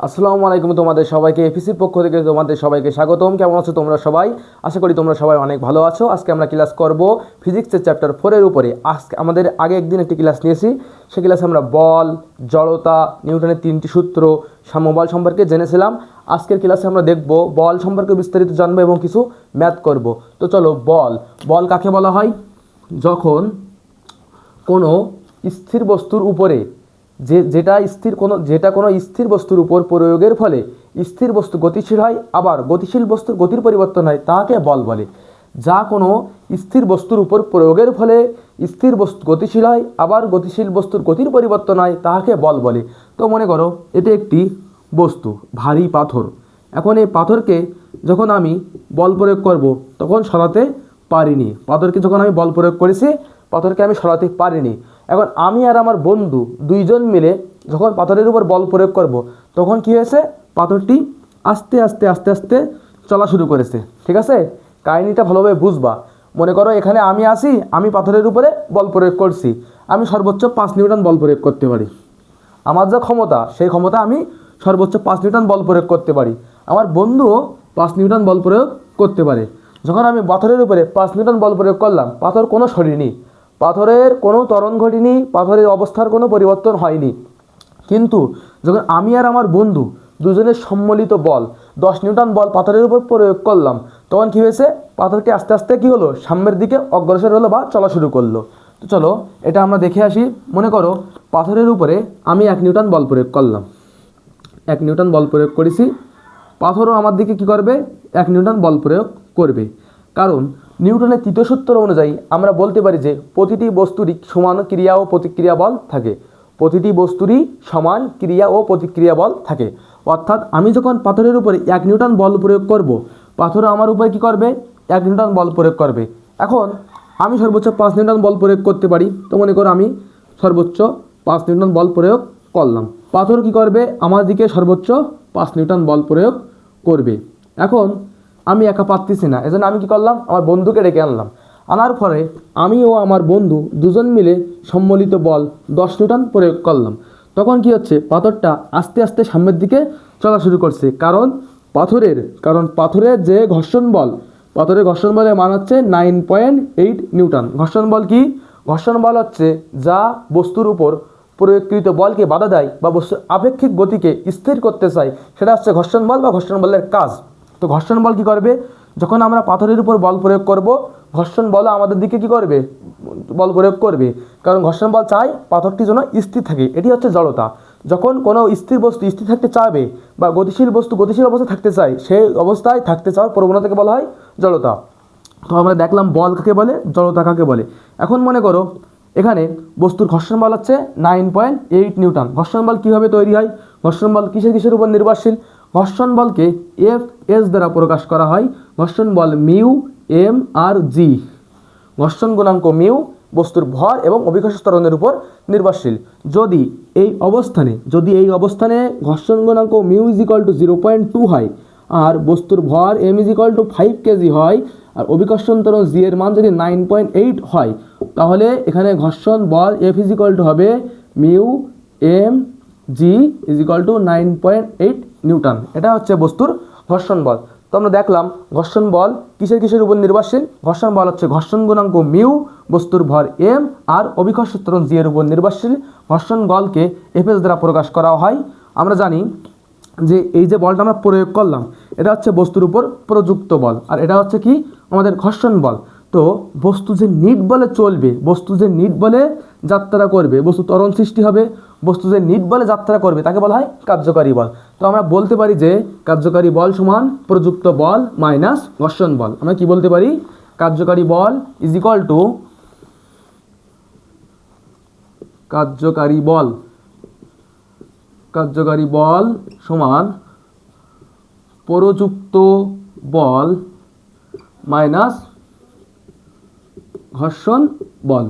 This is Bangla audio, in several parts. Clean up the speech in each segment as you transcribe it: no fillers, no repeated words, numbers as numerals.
আসসালামু আলাইকুম তোমাদের সবাইকে এফিসির পক্ষ থেকে তোমাদের সবাইকে স্বাগতম। কেমন আছো তোমরা সবাই? আশা করি তোমরা সবাই অনেক ভালো আছো। আজকে আমরা ক্লাস করব ফিজিক্সের চ্যাপ্টার 4 এর উপরে। আজকে আমাদের আগে একদিন একটি ক্লাস নিয়েছি, সেই ক্লাসে আমরা বল, জড়তা, নিউটনের 3টি সূত্র, সাম্যবল সম্পর্কে জেনেছিলাম। আজকের ক্লাসে আমরা দেখব বল সম্পর্কে বিস্তারিত জানবো এবং কিছু ম্যাথ করব। তো চলো, বল কাকে বলা হয়? যখন কোনো স্থির বস্তুর উপরে যেটা কোনো স্থির বস্তুর উপর প্রয়োগের ফলে স্থির বস্তু গতিশীল হয়, আবার গতিশীল বস্তুর গতির পরিবর্তন হয়, তাকে বল বলে। যা কোনো স্থির বস্তুর উপর প্রয়োগের ফলে স্থির বস্তু গতিশীল হয়, আবার গতিশীল বস্তুর গতির পরিবর্তন হয়, তাকে বল বলে। তো মনে করো এটি একটি বস্তু, ভারী পাথর। এখন এই পাথরকে যখন আমি বল প্রয়োগ করব তখন সরাতে পারিনি। পাথরকে যখন আমি বল প্রয়োগ করেছি, পাথরকে আমি সরাতে পারিনি। এখন আমি আর আমার বন্ধু দুইজন মিলে যখন পাথরের উপর বল প্রয়োগ করব তখন কি হয়েছে? পাথরটি আস্তে আস্তে আস্তে আস্তে চলা শুরু করেছে। ঠিক আছে, কাহিনিটা ভালোভাবে বুঝবা। মনে করো এখানে আমি আসি, আমি পাথরের উপরে বল প্রয়োগ করছি, আমি সর্বোচ্চ 5 নিউটন বল প্রয়োগ করতে পারি। আমার যা ক্ষমতা, সেই ক্ষমতা আমি সর্বোচ্চ 5 নিউটন বল প্রয়োগ করতে পারি। আমার বন্ধুও 5 নিউটন বল প্রয়োগ করতে পারে। যখন আমি পাথরের উপরে 5 নিউটন বল প্রয়োগ করলাম, পাথর কোনো সরেনি, পাথরের কোনো ত্বরণ ঘটেনি, পাথরের অবস্থার কোনো পরিবর্তন হয়নি। কিন্তু যখন আমি আর আমার বন্ধু দুজনের সম্মিলিত বল 10 নিউটন বল পাথরের উপর প্রয়োগ করলাম, তখন কী হয়েছে? পাথরটি আস্তে আস্তে কী হলো? সামনের দিকে অগ্রসর হলো বা চলা শুরু করলো। তো চলো এটা আমরা দেখে আসি। মনে করো পাথরের উপরে আমি 1 নিউটন বল প্রয়োগ করলাম, 1 নিউটন বল প্রয়োগ করেছি, পাথরও আমার দিকে কী করবে? 1 নিউটন বল প্রয়োগ করবে। কারণ নিউটনের তৃতীয় সূত্র অনুযায়ী আমরা বলতে পারি যে প্রতিটি বস্তুরই সমান ক্রিয়া ও প্রতিক্রিয়া বল থাকে। প্রতিটি বস্তুরই সমান ক্রিয়া ও প্রতিক্রিয়া বল থাকে। অর্থাৎ আমি যখন পাথরের উপরে 1 নিউটন বল প্রয়োগ করব, পাথর আমার উপরে কী করবে? 1 নিউটন বল প্রয়োগ করবে। এখন আমি সর্বোচ্চ 5 নিউটন বল প্রয়োগ করতে পারি। তো মনে করো আমি সর্বোচ্চ 5 নিউটন বল প্রয়োগ করলাম, পাথর কী করবে? আমার দিকে সর্বোচ্চ 5 নিউটন বল প্রয়োগ করবে। এখন আমি একা পারতেছি না, এজন্য আমি কী করলাম? আমার বন্ধুকে ডেকে আনলাম। আনার পরে আমি ও আমার বন্ধু দুজন মিলে সম্মিলিত বল 10 নিউটন প্রয়োগ করলাম। তখন কি হচ্ছে? পাথরটা আস্তে আস্তে সামনের দিকে চলা শুরু করছে। কারণ পাথরের যে ঘর্ষণ বল, পাথরের ঘর্ষণ বলের মান হচ্ছে 9.8 নিউটন। ঘর্ষণ বল কি? ঘর্ষণ বল হচ্ছে যা বস্তুর উপর প্রয়োগকৃত বলকে বাধা দেয় বা বস্তুর আপেক্ষিক গতিকে স্থির করতে চায়, সেটা হচ্ছে ঘর্ষণ বল বা ঘর্ষণ বলের কাজ। তো ঘর্ষণ বল কী করবে? যখন আমরা পাথরের উপর বল প্রয়োগ করব, ঘর্ষণ বল আমাদের দিকে কী করবে? বল প্রয়োগ করবে। কারণ ঘর্ষণ বল চায় পাথরটি যেন স্থির থাকে। এটি হচ্ছে জড়তা। যখন কোনো স্থির বস্তু স্থির থাকতে চাবে বা গতিশীল বস্তু গতিশীল অবস্থায় থাকতে চায়, সেই অবস্থায় থাকতে চাওয়ার প্রবণতাকে বলা হয় জড়তা। তো আমরা দেখলাম বল কাকে বলে, জড়তা কাকে বলে। এখন মনে করো এখানে বস্তুর ঘর্ষণ বল হচ্ছে 9.8 নিউটন। ঘর্ষণ বল কীভাবে তৈরি হয়? ঘর্ষণ বল কিসের উপর নির্ভরশীল? ঘর্ষণ বলকে F/s দ্বারা প্রকাশ করা হয়। ঘর্ষণ বল মিউ এম আর জি। ঘর্ষণ গুণাঙ্ক মিউ বস্তুর ভর এবং অভিকর্ষ ত্বরণের উপর নির্ভরশীল। যদি এই অবস্থানে ঘর্ষণ গুণাঙ্ক মিউ ইজ ইকুয়াল টু 0.2 হয়, আর বস্তুর ভর M is equal to 5 kg হয়, আর অভিকর্ষণ ত্বরণ জি এর মান যদি 9.8 হয়, তাহলে এখানে ঘর্ষণ বল F ইজ ইকুয়াল টু হবে mu M G is equal to 9.8 newton. এটা হচ্ছে বস্তুর ঘর্ষণ বল। তো আমরা দেখলাম ঘর্ষণ বল কিসের উপর নির্ভরশীল? ঘর্ষণ বল হচ্ছে ঘর্ষণ গুণাঙ্ক মিউ, বস্তুর ভর এম, আর অভিকর্ষ ত্বরণ জি এর উপর নির্ভরশীল। ঘর্ষণ বলকে Fs দ্বারা প্রকাশ করা হয়। আমরা জানি যে এই যে বলটা আমরা প্রয়োগ করলাম, এটা হচ্ছে বস্তুর উপর প্রযুক্ত বল, আর এটা হচ্ছে কি? আমাদের ঘর্ষণ বল। তো বস্তু যে নিট বলে চলবে, বস্তু যে নিট বলে যাত্রা করবে, বস্তু ত্বরণ সৃষ্টি হবে, বস্তু যে নিট বলে যাত্রা করবে, তাকে বলা হয় কার্যকারী বল। তো আমরা বলতে পারি যে কার্যকারী বল সমান প্রযুক্ত বল মাইনাস ঘর্ষণ বল। আমরা কি বলতে পারি? কার্যকারী বল ইজ ইকুয়াল টু কার্যকারী বল সমান প্রযুক্ত বল মাইনাস ঘর্ষণ বল।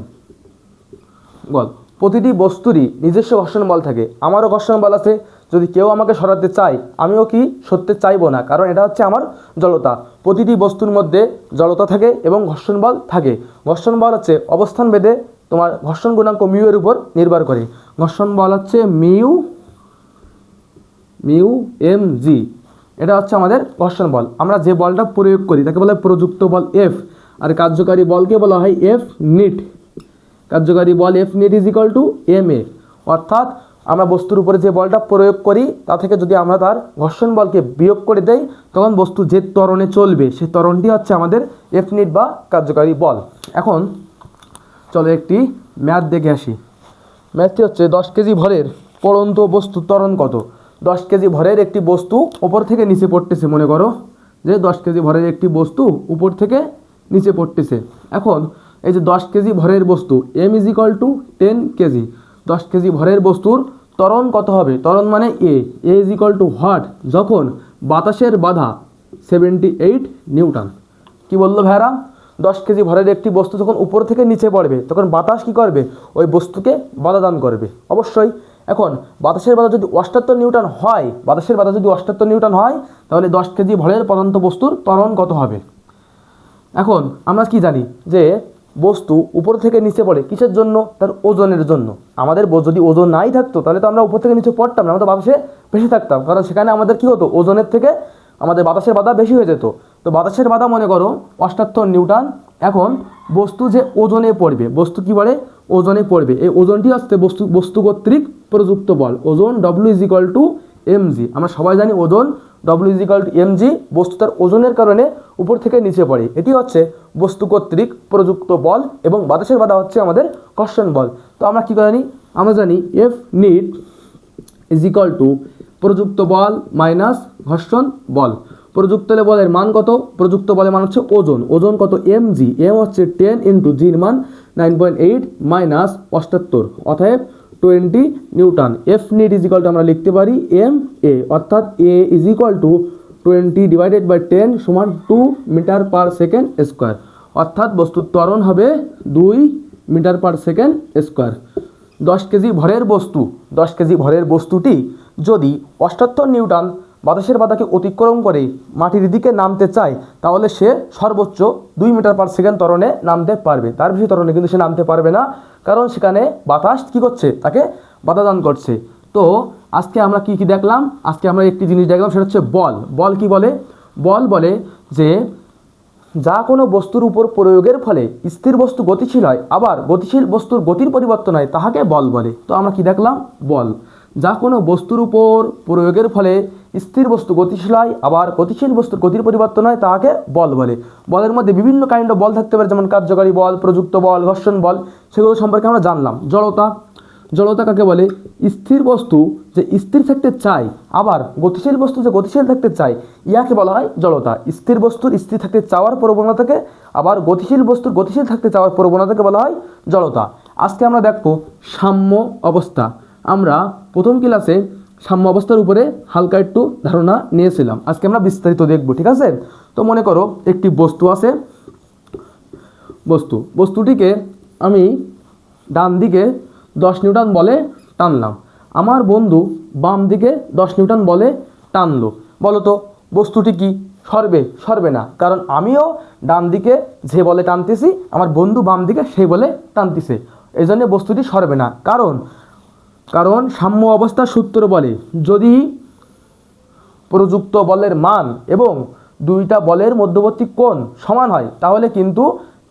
প্রতিটি বস্তুরই নিজস্ব ঘর্ষণ বল থাকে। আমারও ঘর্ষণ বল আছে। যদি কেউ আমাকে সরাতে চায়, আমিও কি সরতে চাইবো না, কারণ এটা হচ্ছে আমার জড়তা। প্রতিটি বস্তুর মধ্যে জড়তা থাকে এবং ঘর্ষণ বল থাকে। ঘর্ষণ বল হচ্ছে অবস্থান ভেদে তোমার ঘর্ষণ গুণাঙ্ক মিউ এর উপর নির্ভর করে। ঘর্ষণ বল হচ্ছে মিউ মিউ এম জি, এটা হচ্ছে আমাদের ঘর্ষণ বল। আমরা যে বলটা প্রয়োগ করি তাকে বলা হয় প্রযুক্ত বল এফ, আর কার্যকারী বলকে বলা হয় এফ নিট। কার্যকারী বল F net is equal to M A. অর্থাৎ আমরা বস্তুর উপরে যে বলটা প্রয়োগ করি তা থেকে যদি আমরা তার ঘর্ষণ বলকে বিয়োগ করে দেই, তখন বস্তু যে ত্বরণে চলবে সেই ত্বরণটি হচ্ছে আমাদের এফ নিট বা কার্যকারী বল। এখন চলো একটি ম্যাথ দেখে আসি। ম্যাথটি হচ্ছে 10 কেজি ভরের পড়ন্ত বস্তু ত্বরণ কত। 10 কেজি ভরের একটি বস্তু উপর থেকে নিচে পড়তেছে। মনে করো যে 10 কেজি ভরের একটি বস্তু উপর থেকে নিচে পড়তেছে। এখন এই যে 10 কেজি ভরের বস্তু M is equal to 10 kg, 10 kg ভরের বস্তুর ত্বরণ কত হবে? ত্বরণ মানে a is equal to what? যখন বাতাসের বাধা 78 নিউটন। কি বললো ভাইরা? 10 কেজি ভরের একটি বস্তু যখন উপর থেকে নিচে পড়বে তখন বাতাস কি করবে? ওই বস্তুকে বাধা দান করবে অবশ্যই। এখন বাতাসের বাধা যদি 78 নিউটন হয়, বাতাসের বাধা যদি 78 নিউটন হয়, তাহলে 10 কেজি ভরের পড়ন্ত বস্তুর ত্বরণ কত হবে? এখন আমরা কি জানি যে বস্তু উপর থেকে নিচে পড়ে কিসের জন্য? তার ওজনের জন্য। আমাদের যদি ওজন নাই থাকতো তাহলে তো আমরা উপর থেকে নিচে পড়তাম না, আমরা তো বাতাসে ভেসে থাকতাম, কারণ সেখানে আমাদের কি হতো? ওজনের থেকে আমাদের বাতাসের বাধা বেশি হয়ে যেত। তো বাতাসের বাধা মনে করো 78 নিউটন। এখন বস্তু যে ওজনে পড়বে, বস্তু কি বলে? ওজনে পড়বে। এই ওজনটি হচ্ছে বস্তু কর্তৃক প্রযুক্ত বল। ওজন W is equal to M G. আমরা সবাই জানি ওজন W is equal to M G. বস্তু তার ওজনের কারণে উপর থেকে নিচে পড়ে, এটি হচ্ছে বস্তু কর্তৃক প্রযুক্ত বল, এবং বাতাসের বাধা হচ্ছে আমাদের ঘর্ষণ বল। তো আমরা কি জানি? আমরা জানি F net is equal to প্রযুক্ত বল মাইনাস ঘর্ষণ বল। প্রযুক্ত বলের মান কত? প্রযুক্ত বলের মান হচ্ছে ওজন। ওজন কত? M G. এম হচ্ছে 10 ইন্টু জির মান 9.8 মাইনাস 78, অতএব 20 newton. F net is equal to আমরা লিখতে পারি এম এ, অর্থাৎ A is equal to 20 divided by 10 সমান 2 মিটার পার সেকেন্ড স্কোয়ার। অর্থাৎ বস্তুর ত্বরণ হবে 2 metre per second square. 10 kg ভরের বস্তু, 10 কেজি ভরের বস্তুটি যদি 78 নিউটন বাতাসের বাধাকে অতিক্রম করে মাটির দিকে নামতে চায়, তাহলে সে সর্বোচ্চ 2 মিটার পার সেকেন্ড ত্বরণে নামতে পারবে। তার বেশি ত্বরণে কিন্তু সে নামতে পারবে না, কারণ সেখানে বাতাস কী করছে? তাকে বাধা দান করছে। তো আজকে আমরা কি কি দেখলাম? আজকে আমরা একটি জিনিস দেখলাম, সেটা হচ্ছে বল। বল কি বলে? বল বলে যে যা কোনো বস্তুর উপর প্রয়োগের ফলে স্থির বস্তু গতিশীল হয়, আবার গতিশীল বস্তুর গতির পরিবর্তন হয়, তাহাকে বল বলে। তো আমরা কি দেখলাম? বল। যা কোনো বস্তুর উপর প্রয়োগের ফলে স্থির বস্তু গতিশীল হয়, আবার গতিশীল বস্তুর গতির পরিবর্তন হয়, তাহাকে বল বলে। বলের মধ্যে বিভিন্ন কাইন্ড অফ বল থাকতে পারে, যেমন কার্যকারী বল, প্রযুক্ত বল, ঘর্ষণ বল, সেগুলো সম্পর্কে আমরা জানলাম। জড়তা, জড়তা কাকে বলে? স্থির বস্তু যে স্থির থাকতে চায়, আবার গতিশীল বস্তু যে গতিশীল থাকতে চায়, ইয়াকে বলা হয় জড়তা। স্থির বস্তুর স্থির থাকতে চাওয়ার প্রবণতাকে, আবার গতিশীল বস্তুর গতিশীল থাকতে চাওয়ার প্রবণতাকে বলা হয় জড়তা। আজকে আমরা দেখব সাম্য অবস্থা। আমরা প্রথম ক্লাসে সাম্য অবস্থার উপরে হালকা একটু ধারণা নিয়েছিলাম, আজকে আমরা বিস্তারিত দেখব, ঠিক আছে? তো মনে করো একটি বস্তু আছে, বস্তুটিকে আমি ডান দিকে 10 নিউটন বলে টানলাম, আমার বন্ধু বাম দিকে 10 নিউটন বলে টানলো। বলো তো বস্তুটি কি সরবে? সরবে না, কারণ আমিও ডান দিকে যে বলে টানতেছি, আমার বন্ধু বাম দিকে সেই বলে টানতেছে, এই জন্য বস্তুটি সরবে না। কারণ সাম্য অবস্থার সূত্র বলে যদি প্রযুক্ত বলের মান এবং দুইটা বলের মধ্যবর্তী কোণ সমান হয়,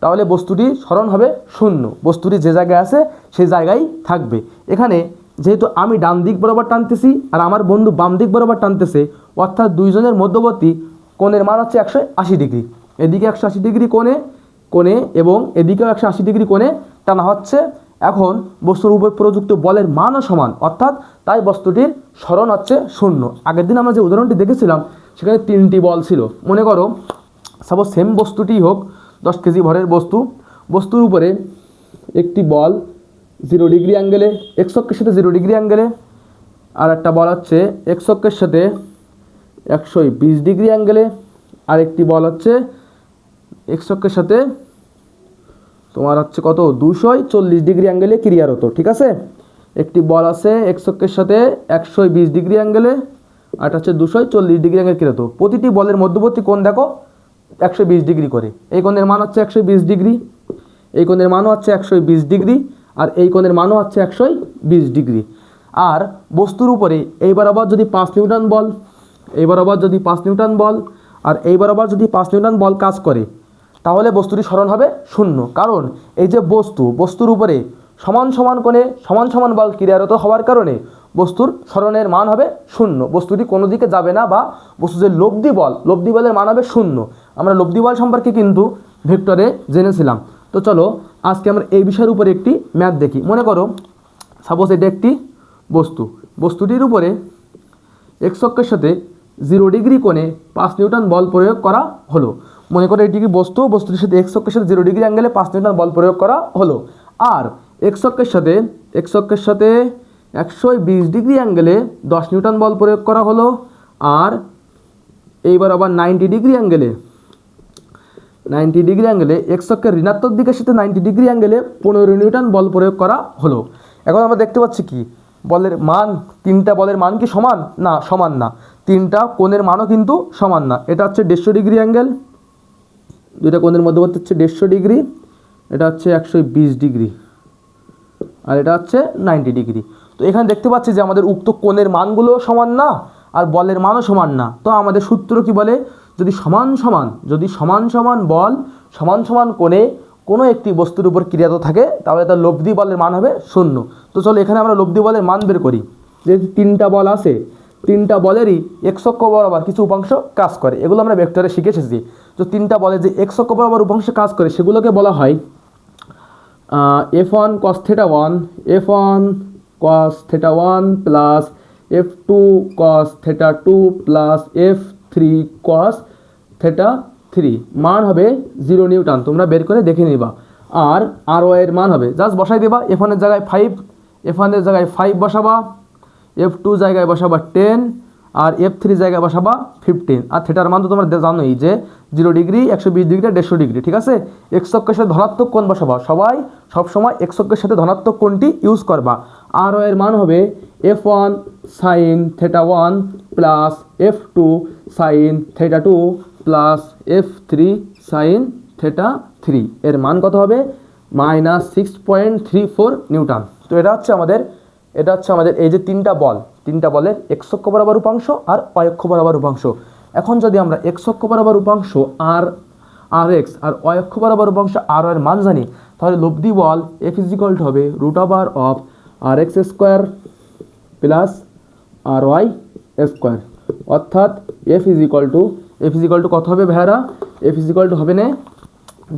তাহলে বস্তুটি সরণ হবে শূন্য। বস্তুটি যে জায়গায় আছে সেই জায়গায় থাকবে। এখানে যেহেতু আমি ডান দিক বরাবর টানতেছি আর আমার বন্ধু বাম দিক বরাবর টানতেছে, অর্থাৎ দুইজনের মধ্যবর্তী কোণের মান হচ্ছে 180 ডিগ্রি। এদিকে 180 ডিগ্রি কোণে এবং এদিকেও 180 ডিগ্রি কোণে টানা হচ্ছে। এখন বস্তুর উপর প্রযুক্ত বলের মানও সমান, অর্থাৎ তাই বস্তুটির সরণ হচ্ছে শূন্য। আগের দিন আমরা যে উদাহরণটি দেখেছিলাম সেখানে 3টি বল ছিল। মনে করো সাপোজ সেম বস্তুটি হোক, 10 কেজি ভরের বস্তুর উপরে একটি বল 0 ডিগ্রি অ্যাঙ্গেলে, এক্স অক্ষের সাথে 0 ডিগ্রি অ্যাঙ্গেলে, আর একটা বল হচ্ছে এক্স অক্ষের সাথে 120 ডিগ্রি অ্যাঙ্গেলে, আর একটি বল হচ্ছে এক্স অক্ষের সাথে তোমার হচ্ছে কত 240 ডিগ্রি অ্যাঙ্গেলে ক্রিয়ারত, ঠিক আছে? একটি বল আছে এক্স অক্ষের সাথে 120 ডিগ্রি অ্যাঙ্গেলে, আর এটা হচ্ছে 240 ডিগ্রি অ্যাঙ্গেল ক্রিয়ারত। প্রতিটি বলের মধ্যবর্তী কোণ দেখো 120 ডিগ্রি করে। এই কোণের মান হচ্ছে 120 ডিগ্রি, এই কোণের মানও হচ্ছে 120 ডিগ্রি, আর এই কোণের মানও হচ্ছে 120 ডিগ্রি। আর বস্তুর উপরে এইবার আবার যদি 5 নিউটন বল, এইবার আবার যদি 5 নিউটন বল আর এইবার আবার যদি 5 নিউটন বল কাজ করে, তাহলে বস্তুটি সরণ হবে শূন্য। কারণ এই যে বস্তুর উপরে সমান সমান কোণে সমান সমান বল ক্রিয়ারত হওয়ার কারণে বস্তুর সরণের মান হবে শূন্য। বস্তুটি কোনো দিকে যাবে না, বা বস্তু যে লব্ধি বলের মান হবে শূন্য। আমরা লব্ধি বল সম্পর্কে কিন্তু ভেক্টরে জেনেছিলাম। তো চলো আজকে আমরা এই বিষয়ের উপরে একটি ম্যাথ দেখি। মনে করো সাপোজ এটা একটি বস্তুটির উপরে এক্স অক্ষের সাথে 0 ডিগ্রি কোণে 5 নিউটন বল প্রয়োগ করা হলো। মনে করো এটি কি বস্তুটির সাথে এক্স অক্ষের সাথে 0 ডিগ্রি অ্যাঙ্গেলে 5 নিউটন বল প্রয়োগ করা হলো। আর এক্স অক্ষের সাথে 120 ডিগ্রি অ্যাঙ্গেলে 10 নিউটন বল প্রয়োগ করা হলো। আর এইবার আবার 90 ডিগ্রি অ্যাঙ্গেলে এক্স অক্ষের ঋণাত্মক দিকের সাথে 90 ডিগ্রি অ্যাঙ্গেলে 15 নিউটন বল প্রয়োগ করা হলো। এখন আমরা দেখতে পাচ্ছি কি বলের মান, তিনটা বলের মান কি সমান না? সমান না। তিনটা কোণের মানও কিন্তু সমান না। এটা হচ্ছে 150 ডিগ্রি অ্যাঙ্গেল, দুইটা কোণের মধ্যবর্তী হচ্ছে 150 ডিগ্রি, এটা হচ্ছে 120 ডিগ্রি, আর এটা হচ্ছে 90 ডিগ্রি। তো এখানে দেখতে পাচ্ছি যে আমাদের উক্ত কোণের মানগুলো সমান না আর বলের মানও সমান না। তো আমাদের সূত্র কি বলে, যদি সমান সমান বল সমান সমান কোণে কোনো একটি বস্তুর উপর ক্রিয়ারত থাকে, তাহলে তার লব্ধি বলের মান হবে শূন্য। তো চলো এখানে আমরা লব্ধি বলের মান বের করি। যে তিনটা বল আছে, তিনটা বলেরই এক্স অক্ষ বরাবর কিছু উপাংশ কাজ করে, এগুলো আমরা ভেক্টরে শিখে এসেছি। তো তিনটা বলে যে এক্স অক্ষ বরাবর উপাংশ কাজ করে সেগুলোকে বলা হয় f1 cos θ1, f1 cos θ1 plus f2 cos θ2 plus f3 cos θ3। মান হবে 0 নিউটন, তোমরা বের করে দেখে নিবা। আর y এর মান হবে জাস্ট বসাই দেবা। f1 এর জায়গায় 5 বসাবা, f2 জায়গায় বসাবা 10, আর f3 জায়গায় বসাবা 15। আর থিটার মান তো তোমরা জানোই যে 0 ডিগ্রি, 120 ডিগ্রি, 150 ডিগ্রি। ঠিক আছে, এক্স অক্ষের সাথে ধনাত্মক কোণ বসাবা, সবসময় এক্স অক্ষের সাথে ধনাত্মক কোণটি ইউজ করবা। আর এর মান হবে f1 sin θ1 plus f2 sin θ2 plus f3 sin θ3। এর মান কত হবে? -6.34 নিউটন। তো এটা হচ্ছে আমাদের এই যে তিনটা বলের এক্স অক্ষ বরাবর উপাংশ আর y অক্ষ বরাবর উপাংশ। এখন যদি আমরা এক্স অক্ষ বরাবর উপাংশ আর এক্স আর y অক্ষ বরাবর উপাংশ আর এর মান জানি, তাহলে লব্ধি বল F = হবে √rx² প্লাস ry²। অর্থাৎ F = কত হবে ভাইয়ারা? F = হবে না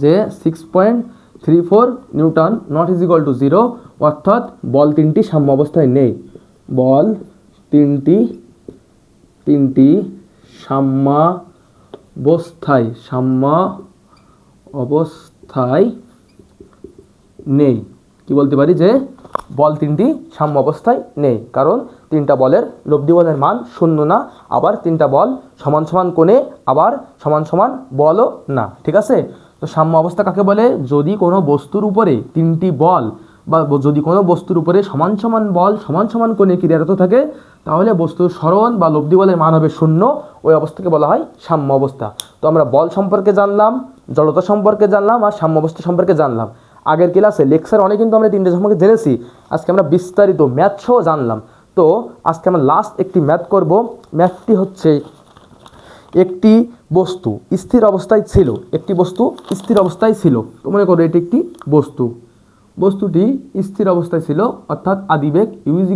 যে 6.34 নিউটন, নট = 0। অর্থাৎ বল তিনটি সাম্য অবস্থায় নেই, বল তিনটি সাম্য অবস্থায় নেই। কি বলতে পারি যে বল তিনটি সাম্য অবস্থায় নেই, কারণ তিনটা বলের লব্ধি বলের মান শূন্য না, আবার তিনটা বল সমান সমান কোণে, আবার সমান সমান বলও না। ঠিক আছে, তো সাম্য অবস্থা কাকে বলে? যদি কোনো বস্তুর উপরে তিনটি বল বা যদি কোনো বস্তুর উপরে সমান সমান বল সমান সমান কোণে ক্রিয়ারত থাকে, তাহলে বস্তুর সরণ বা লব্ধি বলের মান হবে শূন্য। ওই অবস্থাকে বলা হয় সাম্য অবস্থা। তো আমরা বল সম্পর্কে জানলাম, জড়তা সম্পর্কে জানলাম, আর সাম্য অবস্থা সম্পর্কে জানলাম। আগের ক্লাসে লেকচার অনেক কিন্তু আমরা তিনটে সম্পর্কে জেনেছি। আজকে আমরা বিস্তারিত ম্যাথ সহ জানলাম। তো আজকে আমরা লাস্ট একটি ম্যাথ করব। ম্যাথটি হচ্ছে একটি বস্তু স্থির অবস্থায় ছিল। তো মনে করো এটি একটি বস্তুটি স্থির অবস্থায় ছিল, অর্থাৎ আদিবেগ u =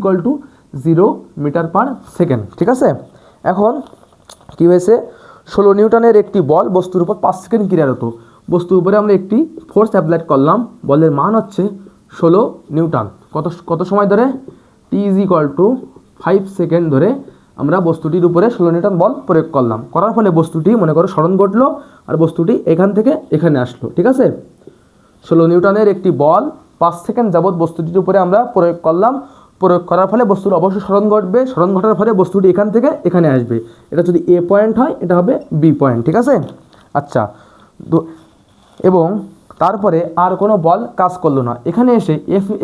0 মিটার/সেকেন্ড। ঠিক আছে, এখন কি হয়েছে? 16 নিউটনের একটি বল বস্তুর উপর 5 সেকেন্ড ক্রিয়ারত। বস্তুর উপরে আমরা একটি ফোর্স অ্যাপ্লাই করলাম, বলের মান হচ্ছে 16 নিউটন। কত সময় ধরে? t = 5 সেকেন্ড ধরে আমরা বস্তুটির উপরে 16 নিউটন বল প্রয়োগ করলাম। করার ফলে বস্তুটি মনে করো সরণ ঘটলো, আর বস্তুটি এখান থেকে এখানে আসলো। ঠিক আছে, 16 নিউটনের একটি বল 5 সেকেন্ড যাবৎ বস্তুটির উপরে আমরা প্রয়োগ করলাম। প্রয়োগ করার ফলে বস্তুর অবশ্যই সরণ ঘটবে, সরণ ঘটার ফলে বস্তুটি এখান থেকে এখানে আসবে। এটা যদি এ পয়েন্ট হয়, এটা হবে বি পয়েন্ট। ঠিক আছে, আচ্ছা, এবং তারপরে আর কোনো বল কাজ করলো না। এখানে এসে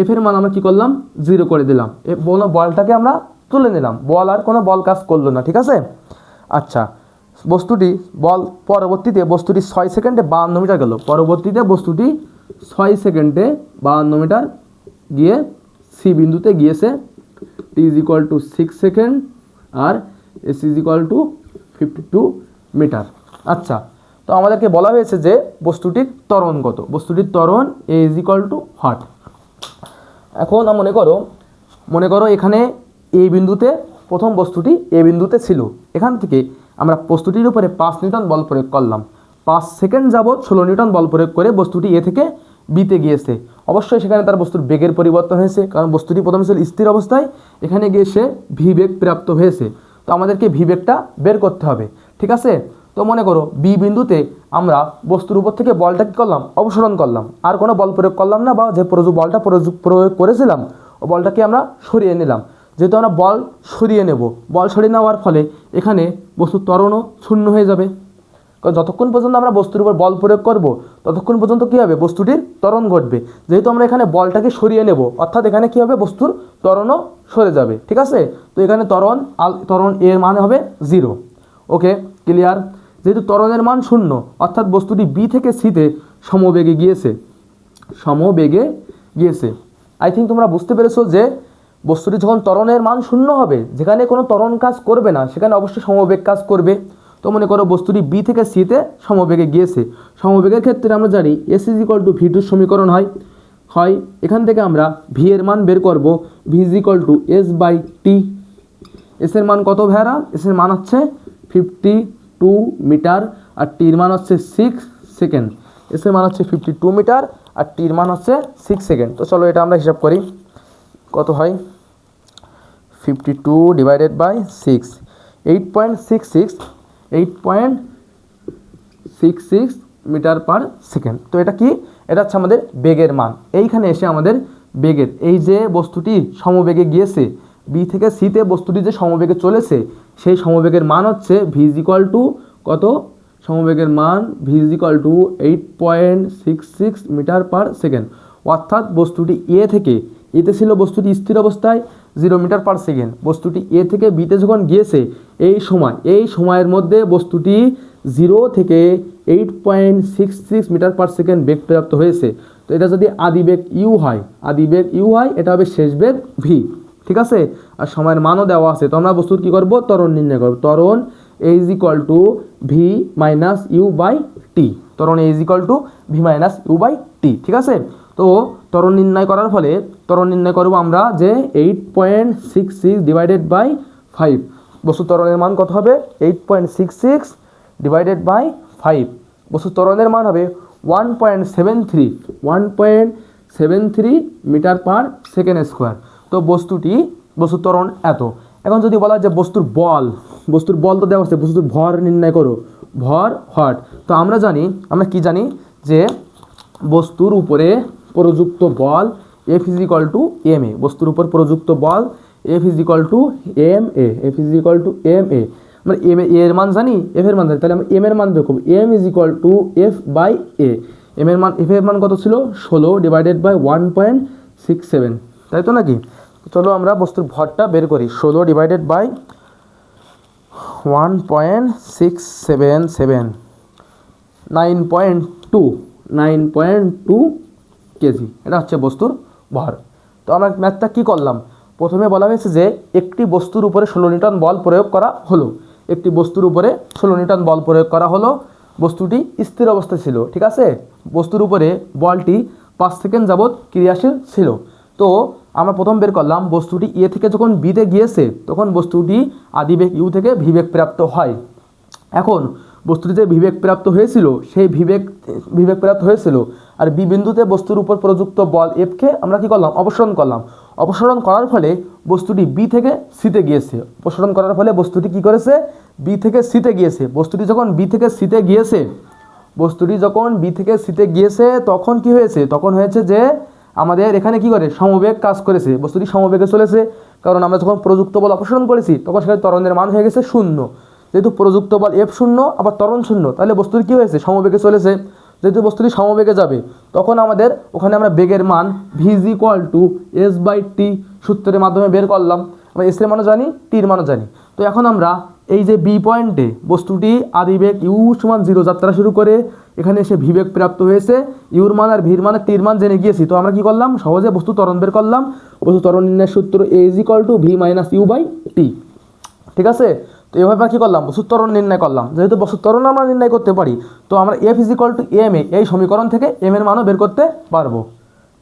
এফ এর মান আমরা কী করলাম? 0 করে দিলাম। বলটাকে আমরা তুলে নিলাম, আর কোনো বল কাজ করলো না। ঠিক আছে, আচ্ছা, পরবর্তীতে বস্তুটি 6 সেকেন্ডে 52 মিটার গেল। পরবর্তীতে বস্তুটি 6 সেকেন্ডে 52 মিটার গিয়ে সি বিন্দুতে গিয়েছে T is equal to 6 second আর S is equal to 52 metre. আচ্ছা, তো আমাদেরকে বলা হয়েছে যে বস্তুটির ত্বরণ কত, বস্তুটির ত্বরণ A is equal to what. এখন মনে করো এখানে এই বিন্দুতে প্রথম বস্তুটি এ বিন্দুতে ছিল, এখান থেকে আমরা বস্তুটির উপরে 5 নিউটন বল প্রয়োগ করলাম, 5 সেকেন্ড যাবত 16 নিউটন বল প্রয়োগ করে বস্তুটি এ থেকে বিতে গিয়েছে। অবশ্যই সেখানে তার বস্তুর বেগের পরিবর্তন হয়েছে, কারণ বস্তুটি প্রথমে ছিল স্থির অবস্থায়, এখানে গিয়ে সে ভি বেগ প্রাপ্ত হয়েছে। তো আমাদেরকে ভি বেগটা বের করতে হবে, ঠিক আছে। তো মনে করো বি বিন্দুতে আমরা বস্তুর উপর থেকে বলটা কী করলাম, অপসারণ করলাম, আর কোনো বল প্রয়োগ করলাম না, বা যে বলটা প্রয়োগ করেছিলাম ও বলটাকে আমরা সরিয়ে নিলাম। যেহেতু আমরা বল সরিয়ে নেব, বল সরিয়ে নেওয়ার ফলে এখানে বস্তুর ত্বরণও শূন্য হয়ে যাবে, কারণ যতক্ষণ পর্যন্ত আমরা বস্তুর উপর বল প্রয়োগ করব ততক্ষণ পর্যন্ত কী হবে, বস্তুটির ত্বরণ ঘটবে। যেহেতু আমরা এখানে বলটাকে সরিয়ে নেব, অর্থাৎ এখানে কী হবে, বস্তুর ত্বরণও সরে যাবে, ঠিক আছে। তো এখানে ত্বরণ এর মান হবে 0। ওকে, ক্লিয়ার। যেহেতু ত্বরণের মান 0, অর্থাৎ বস্তুটি বি থেকে সিতে সমবেগে গিয়েছে। আই থিঙ্ক তোমরা বুঝতে পেরেছো যে বস্তুটি যখন ত্বরণের মান 0 হবে, যেখানে কোনো ত্বরণ কাজ করবে না সেখানে অবশ্যই সমবেগ কাজ করবে। তো মনে করো বস্তুটি বি থেকে সিতে সমবেগে গিয়েছে। সমবেগের ক্ষেত্রে আমরা জানি S is equal to V টুর সমীকরণ হয় এখান থেকে আমরা ভি এর মান বের করব, V is equal to S by T. S এর মান কত ভাইরা, এস এর মান হচ্ছে 52 মিটার আর টির মান হচ্ছে 6 সেকেন্ড। এস এর মান হচ্ছে 52 মিটার আর টির মান হচ্ছে 6 সেকেন্ড। তো চলো এটা আমরা হিসাব করি, কত হয় 52 divided by 6, 8.66 metre per second. তো এটা কি, এটা হচ্ছে আমাদের বেগের মান। এইখানে এসে আমাদের বেগের, এই যে বস্তুটি সমবেগে গিয়েছে বি থেকে সিতে, বস্তুটি যে সমবেগে চলেছে সেই সমবেগের মান হচ্ছে ভি ইজ ইকুয়াল টু কত, সমবেগের মান V is equal to 8.66 metre per second. অর্থাৎ বস্তুটি এতে ছিল বস্তুটি স্থির অবস্থায় 0 মিটার পার সেকেন্ড, বস্তুটি এ থেকে বিতে যখন গিয়েছে এই সময়ের মধ্যে বস্তুটি 0 থেকে 8.66 মিটার পার সেকেন্ড বেগ প্রাপ্ত হয়েছে। তো এটা যদি আদিবেগ ইউ হয়, এটা হবে শেষ বেগ ভি, ঠিক আছে। আর সময়ের মানও দেওয়া আছে, তো আমরা বস্তুর কী করবো, ত্বরণ নির্ণয় করবো। ত্বরণ A is equal to V minus U by T, ত্বরণ A is equal to V minus U by T, ঠিক আছে। তো ত্বরণ নির্ণয় করার ফলে ত্বরণ নির্ণয় করবো আমরা যে 8.66 ডিভাইডেড বাই 5, বস্তুর ত্বরণের মান কত হবে, 8.66 ডিভাইডেড বাই 5, বস্তুর ত্বরণের মান হবে 1.73 মিটার পার সেকেন্ড স্কোয়ার। তো বস্তুর ত্বরণ এত। এখন যদি বলা যে বস্তুর বল তো দেওয়া আছে, বস্তুর ভর নির্ণয় করো, ভর হোয়াট। তো আমরা কি জানি যে বস্তুর উপরে প্রযুক্ত বল F is equal to M A, বস্তুর উপর প্রযুক্ত বল F is equal to M A, আমরা এর মান জানি, এফ এর মান জানি, তাহলে আমরা এম এর মান বের করব, M is equal to F by A. F এর মান কত ছিল, 16 ডিভাইডেড বাই 1.67, তাই তো নাকি। চলো আমরা বস্তুর ভরটা বের করি, 16 ডিভাইডেড বাই 1.677, 9.2 কেজি, এটা হচ্ছে বস্তুর ভর। তো আমরা ম্যাথটা কী করলাম, প্রথমে বলা হয়েছে যে একটি বস্তুর উপরে 16 নিউটন বল প্রয়োগ করা হলো, বস্তুটি স্থির অবস্থায় ছিল, ঠিক আছে। বস্তুর উপরে বলটি 5 সেকেন্ড যাবৎ ক্রিয়াশীল ছিল। তো আমরা প্রথম বের করলাম বস্তুটি এ থেকে যখন বিতে গিয়েছে তখন বস্তুটি আদিবেগ ইউ থেকে ভিবেগ প্রাপ্ত হয়। এখন বস্তুটি যে ভিবেগ প্রাপ্ত হয়েছিল সেই ভিবেগ প্রাপ্ত হয়েছিল, আর বি বিন্দুতে বস্তুর উপর প্রযুক্ত বল এফকে আমরা কি করলাম, অপসারণ করার ফলে বস্তুটি বি থেকে সিতে গিয়েছে। বস্তুটি কি করেছে, বি থেকে সিতে গিয়েছে। বস্তুটি যখন বি থেকে সিতে গিয়েছে তখন কি হয়েছে, যে আমাদের এখানে কি করে, সমবেগ কাজ করেছে, বস্তুটি সমবেগে চলেছে। কারণ আমরা যখন প্রযুক্ত বল অপসারণ করেছি তখন সেখানে ত্বরণের মান হয়ে গেছে 0। যেহেতু প্রযুক্ত বল এফ 0 আবার ত্বরণ 0, তাহলে বস্তুটি কী হয়েছে, সমবেগে চলেছে। যেহেতু বস্তুটি সমবেগে যাবে তখন আমাদের ওখানে আমরা বেগের মান V is equal to S by T সূত্রের মাধ্যমে বের করলাম। আমরা এস এর মানও জানি, টির মানও জানি। তো এখন আমরা এই যে বি পয়েন্টে বস্তুটি আদিবেগ ইউ সমান 0 যাত্রা শুরু করে এখানে এসে বিবেক প্রাপ্ত হয়েছে, ইউর মান আর ভির মানে টির মান জেনে গিয়েছি। তো আমরা কি করলাম, সহজে বস্তু ত্বরণ বের করলাম। বস্তু ত্বরণ নির্ণয়ের সূত্র a = v - u/t। ঠিক আছে, তো এভাবে আমরা কী করলাম, বস্তুর ত্বরণ নির্ণয় করলাম। যেহেতু বস্তুর ত্বরণ আমরা নির্ণয় করতে পারি, তো আমরা f = ma এই সমীকরণ থেকে m এর মানও বের করতে পারবো।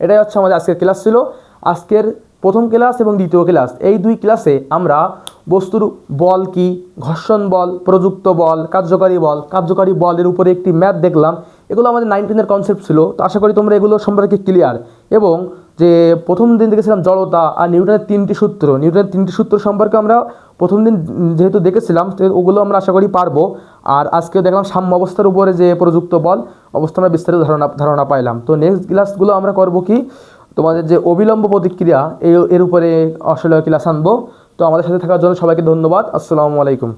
এটাই হচ্ছে আমাদের আজকের ক্লাস ছিল। আজকের প্রথম ক্লাস এবং দ্বিতীয় ক্লাস, এই দুই ক্লাসে আমরা বস্তুর বল কি, ঘর্ষণ বল, প্রযুক্ত বল, কার্যকারী বলের উপরে একটি ম্যাথ দেখলাম। এগুলো আমাদের 9 10-এর কনসেপ্ট ছিল। তো আশা করি তোমরা এগুলো সম্পর্কে ক্লিয়ার। এবং যে প্রথম দিন দেখেছিলাম জড়তা আর নিউটনের 3টি সূত্র সম্পর্কে আমরা প্রথম দিন যেহেতু দেখেছিলাম, তো ওগুলো আমরা আশা করি পারবো। আর আজকে দেখলাম সাম্য অবস্থার উপরে যে প্রযুক্ত বল অবস্থা আমরা বিস্তারিত ধারণা পাইলাম। তো নেক্সট ক্লাসগুলো আমরা করব কি, তোমাদের যে অবিলম্ব প্রতিক্রিয়া এর উপরে আসলে ক্লাস আনবো। তো আমাদের সাথে থাকার জন্য সবাইকে ধন্যবাদ। আসসালামু আলাইকুম।